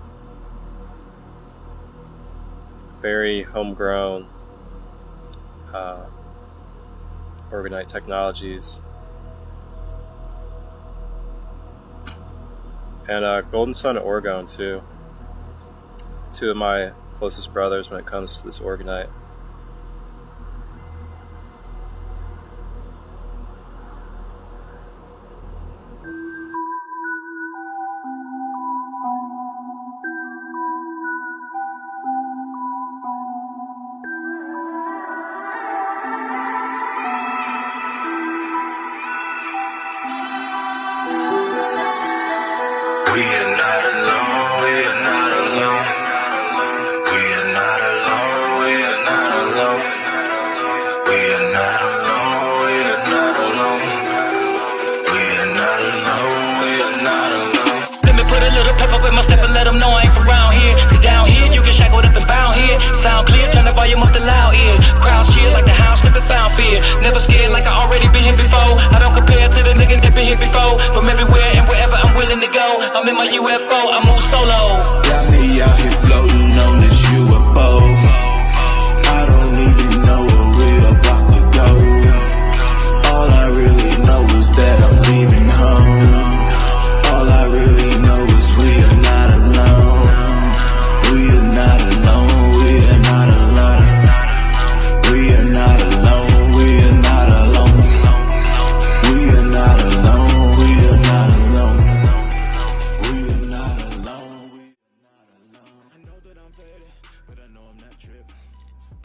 Very homegrown Organite technologies. And Golden Sun Orgone too. Two of my closest brothers when it comes to this Organite. We are not alone, we are not alone. We are not alone, we are not alone. We are not alone, we are not alone. We are not alone, we are not alone. Let me put a little pep up in my step and let them know I ain't from around here. Cause down here, you get shackled up and bound here. Sound clear, turn the volume up to loud ear. Crowds cheer like the hound slipping found fear. Never scared like I already been here before. I don't compare to the niggas that been here before. From everywhere and wherever I'm willing to go. I'm in my UFO, I move solo. Got me out here floating on this UFO. I don't even know where we're about to go. All I really know is that I'm leaving home. All I really know is we are not alone. We are not alone, we are not alone. We are not alone, we are not alone. We are not alone, we are not alone. We are not alone, we are not alone. I know that I'm faded, but I know I'm not tripping.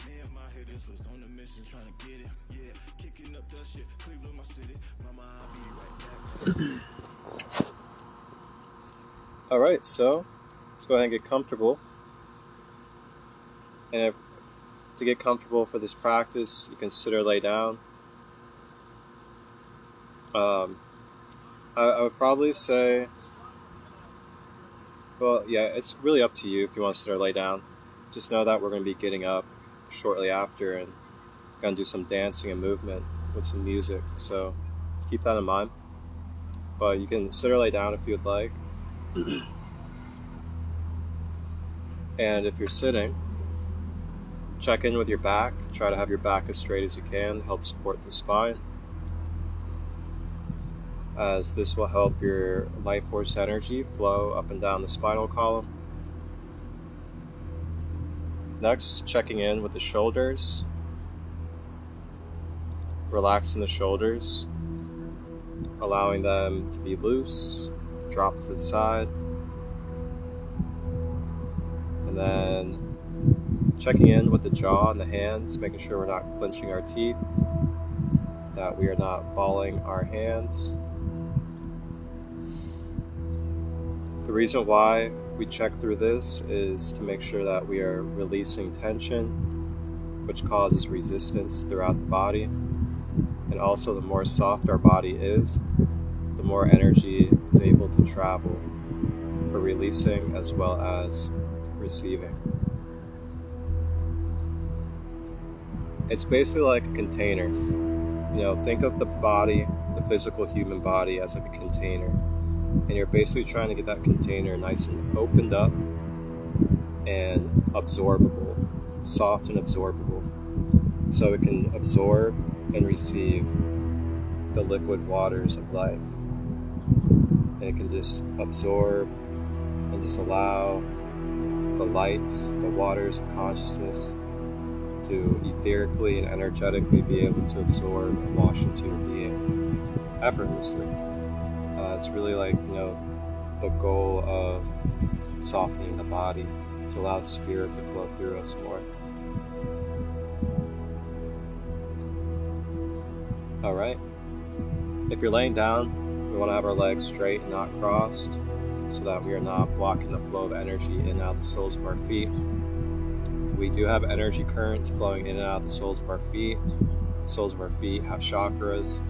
Me and my hitters was on a mission trying to get it. Yeah, kicking up that shit, Cleveland, my city. Mama, I'll be right back. Alright, so let's go ahead and get comfortable. And to get comfortable for this practice, you can sit or lay down. I would probably say, well, yeah, it's really up to you if you want to sit or lay down. Just know that we're going to be getting up shortly after and going to do some dancing and movement with some music, so just keep that in mind. But you can sit or lay down if you would like. And if you're sitting, check in with your back. Try to have your back as straight as you can to help support the spine, as this will help your life force energy flow up and down the spinal column. Next, checking in with the shoulders. Relaxing the shoulders, allowing them to be loose, drop to the side. And then checking in with the jaw and the hands, making sure we're not clenching our teeth, that we are not balling our hands. The reason why we check through this is to make sure that we are releasing tension, which causes resistance throughout the body. And also, the more soft our body is, the more energy is able to travel for releasing as well as receiving. It's basically like a container. You know, think of the body, the physical human body, as like a container. And you're basically trying to get that container nice and opened up and absorbable, soft and absorbable, so it can absorb and receive the liquid waters of life. And it can just absorb and just allow the lights, the waters of consciousness to etherically and energetically be able to absorb and wash into your being effortlessly. It's really like, you know, the goal of softening the body to allow the spirit to flow through us more. Alright, if you're laying down, we want to have our legs straight and not crossed, so that we are not blocking the flow of energy in and out the soles of our feet. we do have energy currents flowing in and out of the soles of our feet. The soles of our feet have chakras,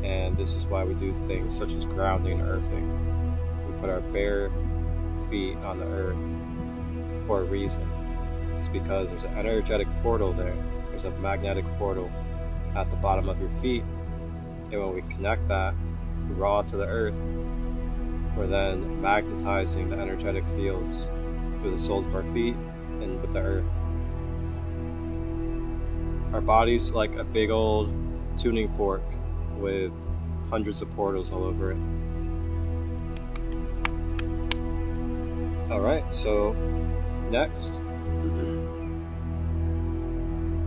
and this is why we do things such as grounding and earthing. We put our bare feet on the earth for a reason. It's because there's an energetic portal there. There's a magnetic portal at the bottom of your feet, and when we connect that raw to the earth, we're then magnetizing the energetic fields through the soles of our feet and with the earth. Our body's like a big old tuning fork with hundreds of portals all over it. Alright, so next,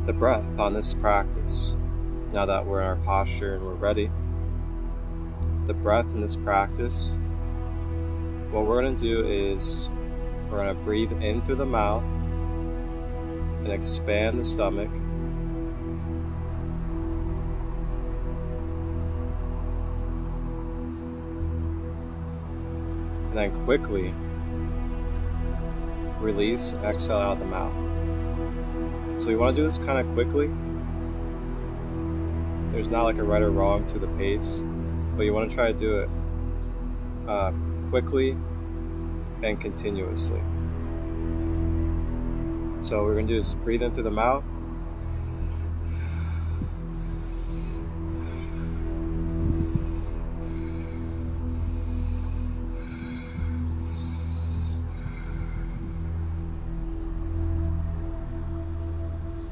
the breath on this practice. Now that we're in our posture and we're ready, the breath in this practice, what we're going to do is we're going to breathe in through the mouth and expand the stomach. And then quickly release and exhale out of the mouth. So we want to do this kind of quickly. There's not like a right or wrong to the pace, but you want to try to do it quickly and continuously. So what we're going to do is breathe in through the mouth.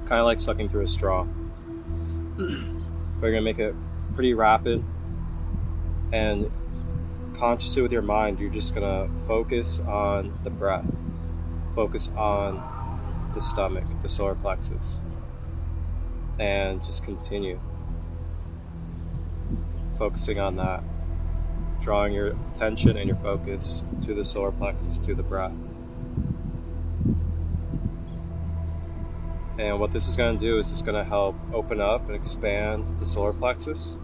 Kind of like sucking through a straw. We're going to make it pretty rapid, and consciously with your mind, you're just going to focus on the breath. Focus on the stomach, the solar plexus, and just continue focusing on that, drawing your attention and your focus to the solar plexus, to the breath. And what this is going to do is it's going to help open up and expand the solar plexus,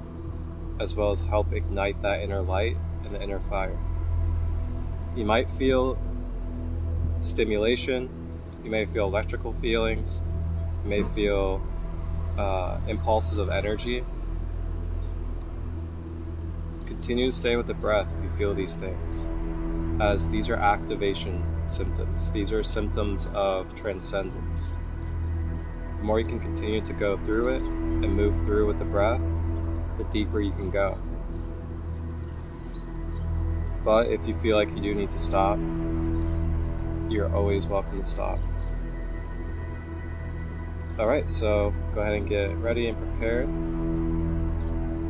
as well as help ignite that inner light and the inner fire. You might feel stimulation, you may feel electrical feelings, you may feel impulses of energy. Continue to stay with the breath if you feel these things, as these are activation symptoms. These are symptoms of transcendence. The more you can continue to go through it and move through with the breath, the deeper you can go. But if you feel like you do need to stop, you're always welcome to stop. Alright, so go ahead and get ready and prepared.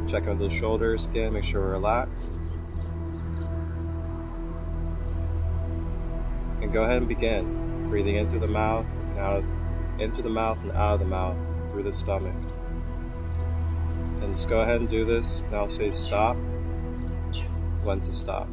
Check in with those shoulders again, make sure we're relaxed. And go ahead and begin. Breathing in through the mouth and out in through the mouth and out of the mouth, through the stomach. And just go ahead and do this, and I'll say stop, when to stop.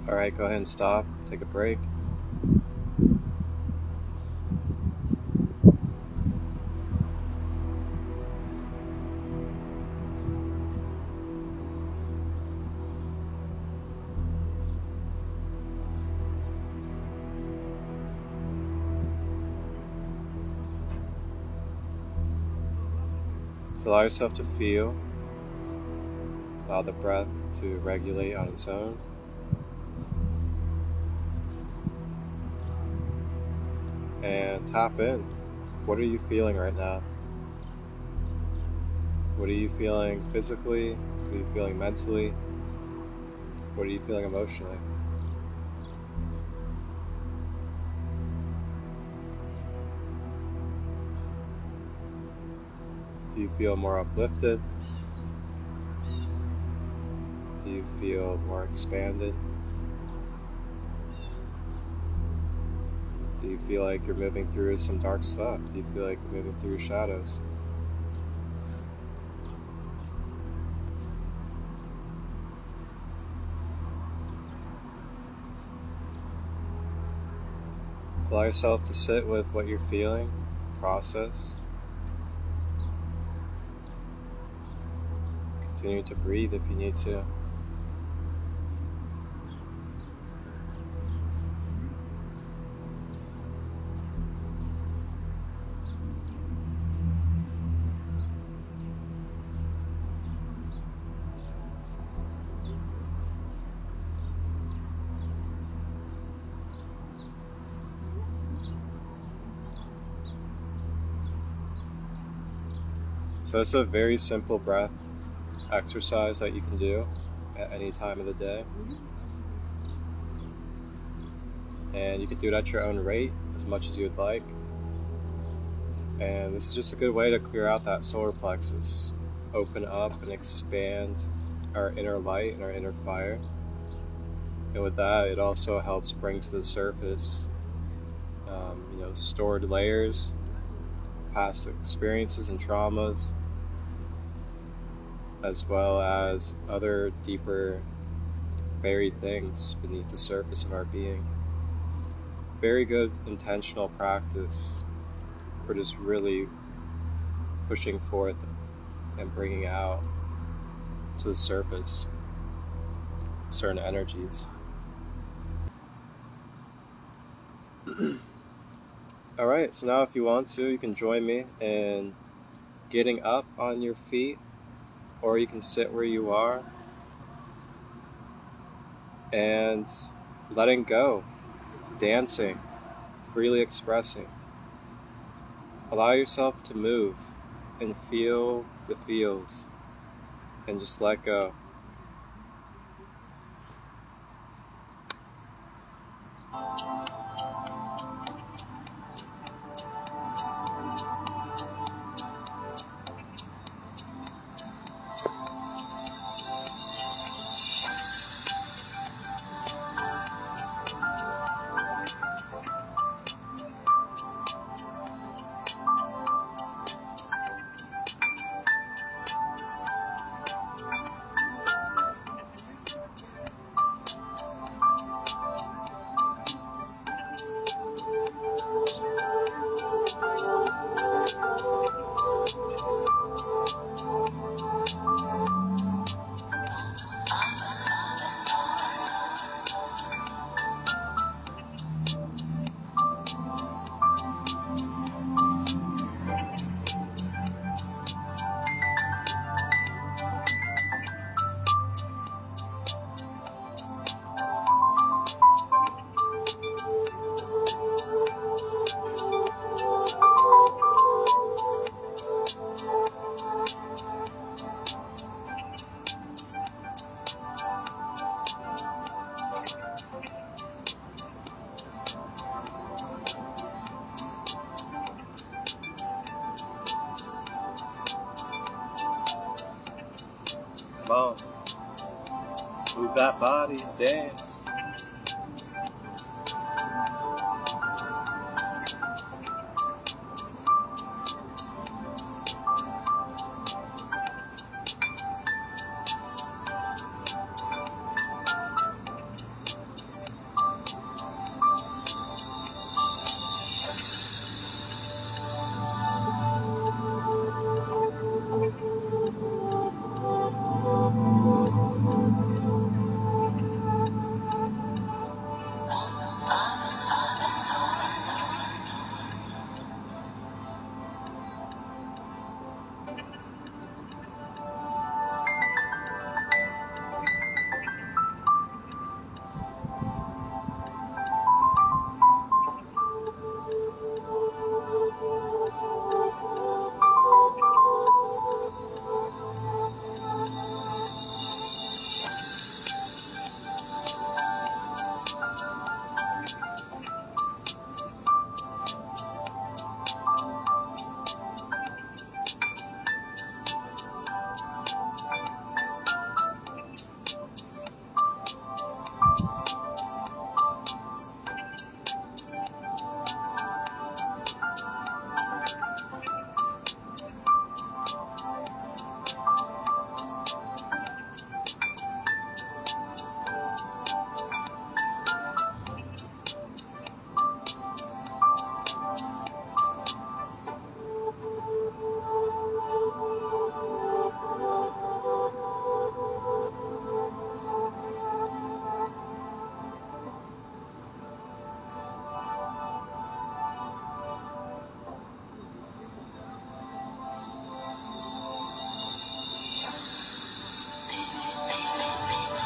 Alright, go ahead and stop. Take a break. So allow yourself to feel. Allow the breath to regulate on its own. And tap in. What are you feeling right now? What are you feeling physically? What are you feeling mentally? What are you feeling emotionally? Do you feel more uplifted? Do you feel more expanded? Do you feel like you're moving through some dark stuff? Do you feel like you're moving through shadows? Allow yourself to sit with what you're feeling, process. Continue to breathe if you need to. So it's a very simple breath exercise that you can do at any time of the day. And you can do it at your own rate, as much as you would like. And this is just a good way to clear out that solar plexus, open up and expand our inner light and our inner fire. And with that, it also helps bring to the surface stored layers, past experiences and traumas, as well as other deeper buried things beneath the surface of our being. Very good intentional practice for just really pushing forth and bringing out to the surface certain energies. Alright, so now if you want to, you can join me in getting up on your feet, or you can sit where you are and letting go, dancing, freely expressing. Allow yourself to move and feel the feels and just let go. Come on, move that body, dance.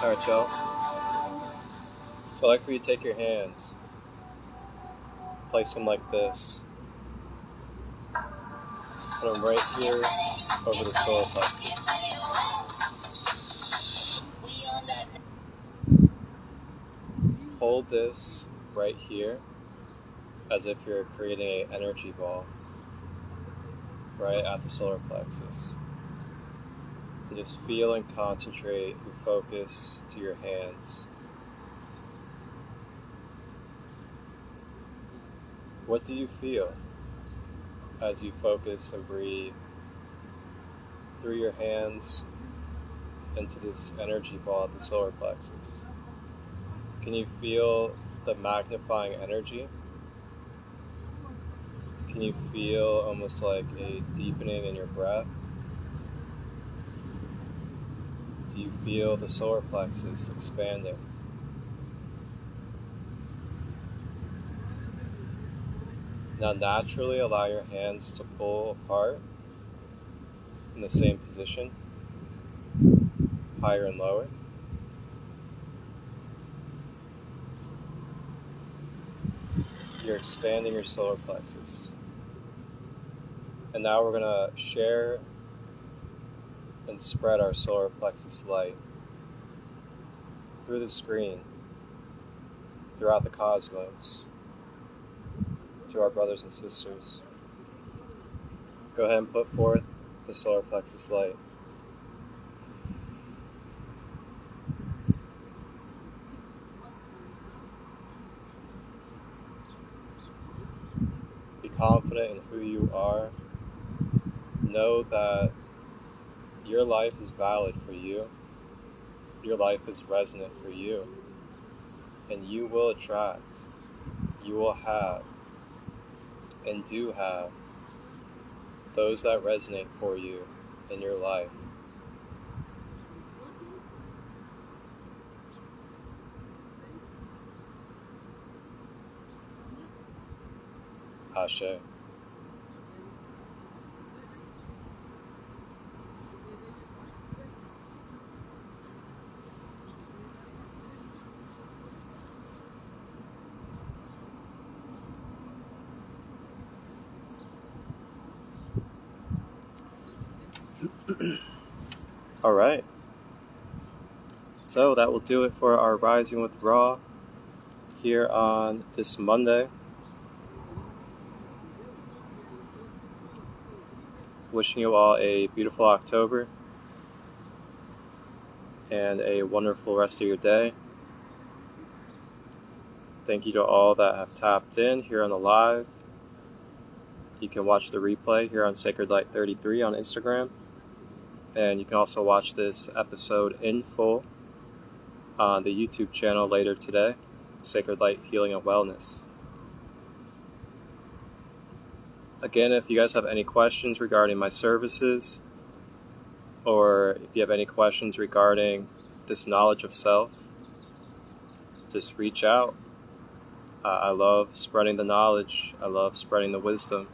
Alright, y'all. So I'd like for you to take your hands, place them like this, put them right here over the solar plexus. Hold this right here as if you're creating an energy ball right at the solar plexus. And just feel and concentrate your focus to your hands. What do you feel as you focus and breathe through your hands into this energy ball at the solar plexus? Can you feel the magnifying energy? Can you feel almost like a deepening in your breath? Do you feel the solar plexus expanding? Now naturally allow your hands to pull apart in the same position, higher and lower. You're expanding your solar plexus. And now we're going to share and spread our solar plexus light through the screen, throughout the cosmos, to our brothers and sisters. Go ahead and put forth the solar plexus light. Be confident in who you are. Know that your life is valid for you. Your life is resonant for you. And you will attract, you will have, and do have those that resonate for you in your life. Cashapp. All right. So that will do it for our Rising with Ra here on this Monday. Wishing you all a beautiful October and a wonderful rest of your day. Thank you to all that have tapped in here on the live. You can watch the replay here on Sacred Light 33 on Instagram. And you can also watch this episode in full on the YouTube channel later today, Sacred Light Healing and Wellness. Again, if you guys have any questions regarding my services, or if you have any questions regarding this knowledge of self, just reach out. I love spreading the knowledge. I love spreading the wisdom.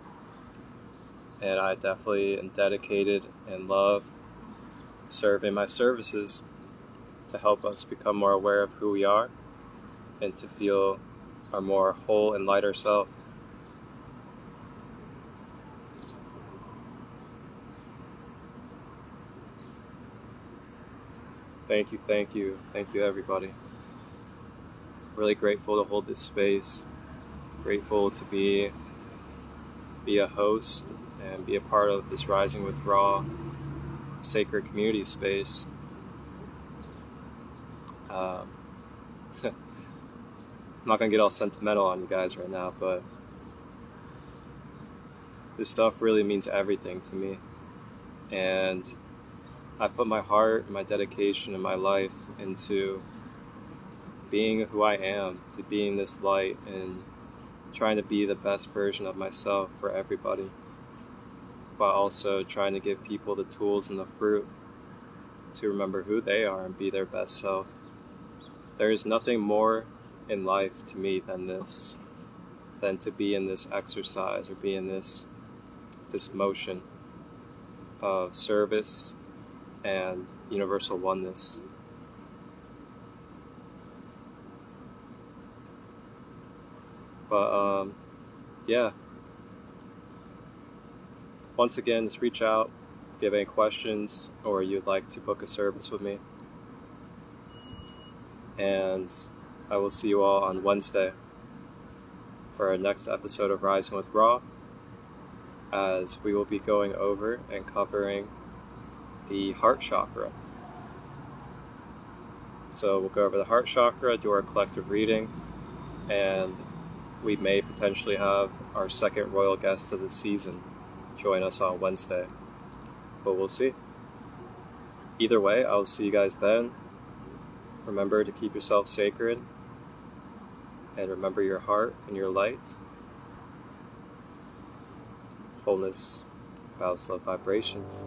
And I definitely am dedicated and love serving my services to help us become more aware of who we are and to feel our more whole and lighter self. Thank you everybody. Really grateful to hold this space. Grateful to be a host and be a part of this Rising with Ra sacred community space. I'm not gonna get all sentimental on you guys right now, but this stuff really means everything to me, and I put my heart and my dedication and my life into being who I am, to being this light and trying to be the best version of myself for everybody, but also trying to give people the tools and the fruit to remember who they are and be their best self. There is nothing more in life to me than this, than to be in this exercise or be in this motion of service and universal oneness. But yeah. Once again, just reach out if you have any questions or you'd like to book a service with me. And I will see you all on Wednesday for our next episode of Rising with Ra, as we will be going over and covering the heart chakra. So we'll go over the heart chakra, do our collective reading, and we may potentially have our second royal guest of the season join us on Wednesday. But we'll see. Either way, I'll see you guys then. Remember to keep yourself sacred, and remember your heart and your light. Wholeness, boundless love vibrations.